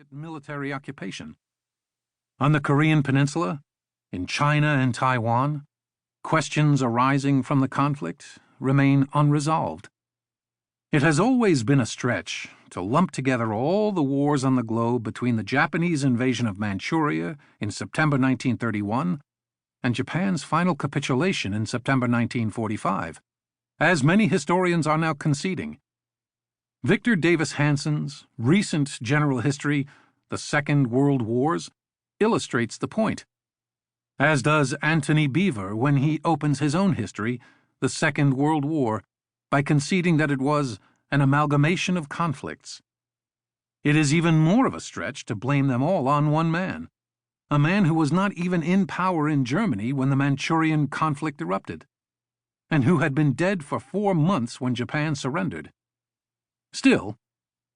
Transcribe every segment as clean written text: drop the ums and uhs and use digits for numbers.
Soviet military occupation. On the Korean Peninsula, in China and Taiwan, questions arising from the conflict remain unresolved. It has always been a stretch to lump together all the wars on the globe between the Japanese invasion of Manchuria in September 1931 and Japan's final capitulation in September 1945, as many historians are now conceding. Victor Davis Hanson's recent general history, The Second World Wars, illustrates the point, as does Anthony Beevor when he opens his own history, The Second World War, by conceding that it was an amalgamation of conflicts. It is even more of a stretch to blame them all on one man, a man who was not even in power in Germany when the Manchurian conflict erupted, and who had been dead for 4 months when Japan surrendered. Still,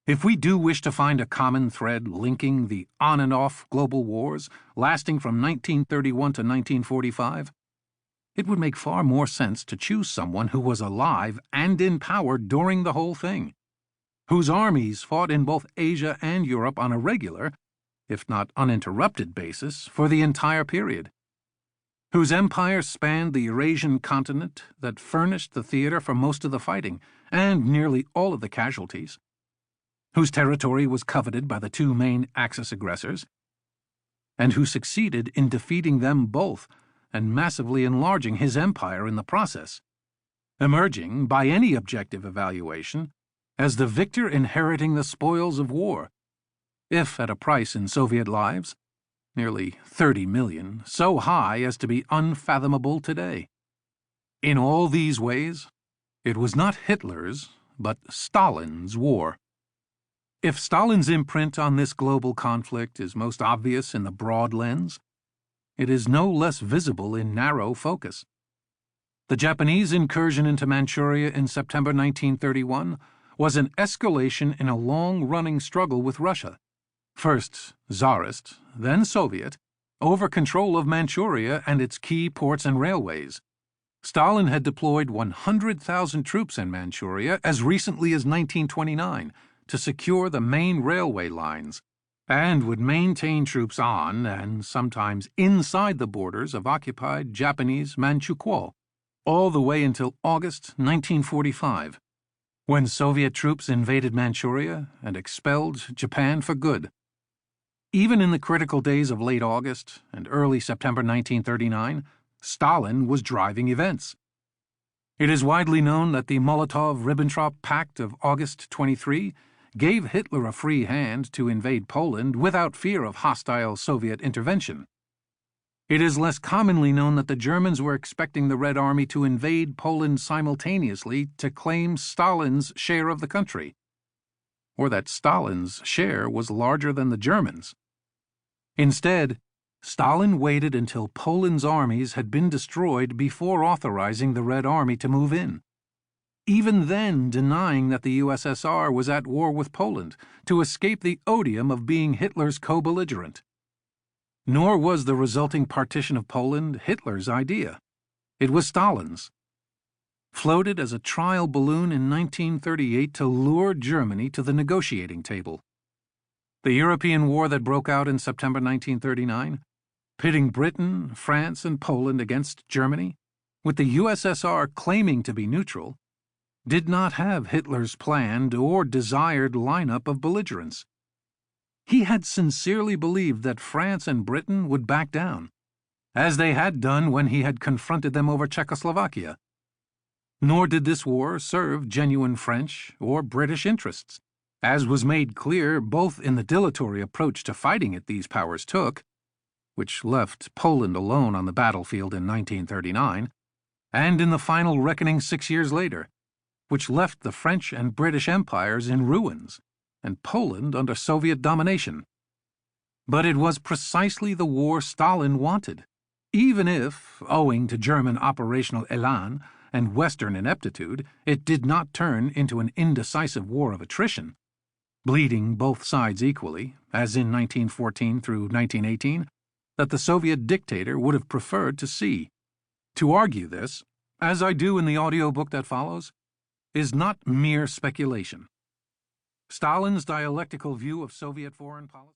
if we do wish to find a common thread linking the on and off global wars lasting from 1931 to 1945, it would make far more sense to choose someone who was alive and in power during the whole thing, whose armies fought in both Asia and Europe on a regular, if not uninterrupted basis, for the entire period, whose empire spanned the Eurasian continent that furnished the theater for most of the fighting and nearly all of the casualties, whose territory was coveted by the two main Axis aggressors, and who succeeded in defeating them both and massively enlarging his empire in the process, emerging, by any objective evaluation, as the victor inheriting the spoils of war, if at a price in Soviet lives, nearly 30 million, so high as to be unfathomable today. In all these ways, it was not Hitler's, but Stalin's war. If Stalin's imprint on this global conflict is most obvious in the broad lens, it is no less visible in narrow focus. The Japanese incursion into Manchuria in September 1931 was an escalation in a long-running struggle with Russia, first Tsarist, then Soviet, over control of Manchuria and its key ports and railways. Stalin had deployed 100,000 troops in Manchuria as recently as 1929 to secure the main railway lines, and would maintain troops on and sometimes inside the borders of occupied Japanese Manchukuo, all the way until August 1945, when Soviet troops invaded Manchuria and expelled Japan for good. Even in the critical days of late August and early September 1939, Stalin was driving events. It is widely known that the Molotov-Ribbentrop Pact of August 23 gave Hitler a free hand to invade Poland without fear of hostile Soviet intervention. It is less commonly known that the Germans were expecting the Red Army to invade Poland simultaneously to claim Stalin's share of the country, or that Stalin's share was larger than the Germans. Instead, Stalin waited until Poland's armies had been destroyed before authorizing the Red Army to move in, even then denying that the USSR was at war with Poland to escape the odium of being Hitler's co-belligerent. Nor was the resulting partition of Poland Hitler's idea. It was Stalin's, floated as a trial balloon in 1938 to lure Germany to the negotiating table. The European war that broke out in September 1939, pitting Britain, France, and Poland against Germany, with the USSR claiming to be neutral, did not have Hitler's planned or desired lineup of belligerents. He had sincerely believed that France and Britain would back down, as they had done when he had confronted them over Czechoslovakia. Nor did this war serve genuine French or British interests, as was made clear both in the dilatory approach to fighting it these powers took, which left Poland alone on the battlefield in 1939, and in the final reckoning 6 years later, which left the French and British empires in ruins and Poland under Soviet domination. But it was precisely the war Stalin wanted, even if, owing to German operational élan and Western ineptitude, it did not turn into an indecisive war of attrition, bleeding both sides equally, as in 1914 through 1918, that the Soviet dictator would have preferred to see. To argue this, as I do in the audiobook that follows, is not mere speculation. Stalin's dialectical view of Soviet foreign policy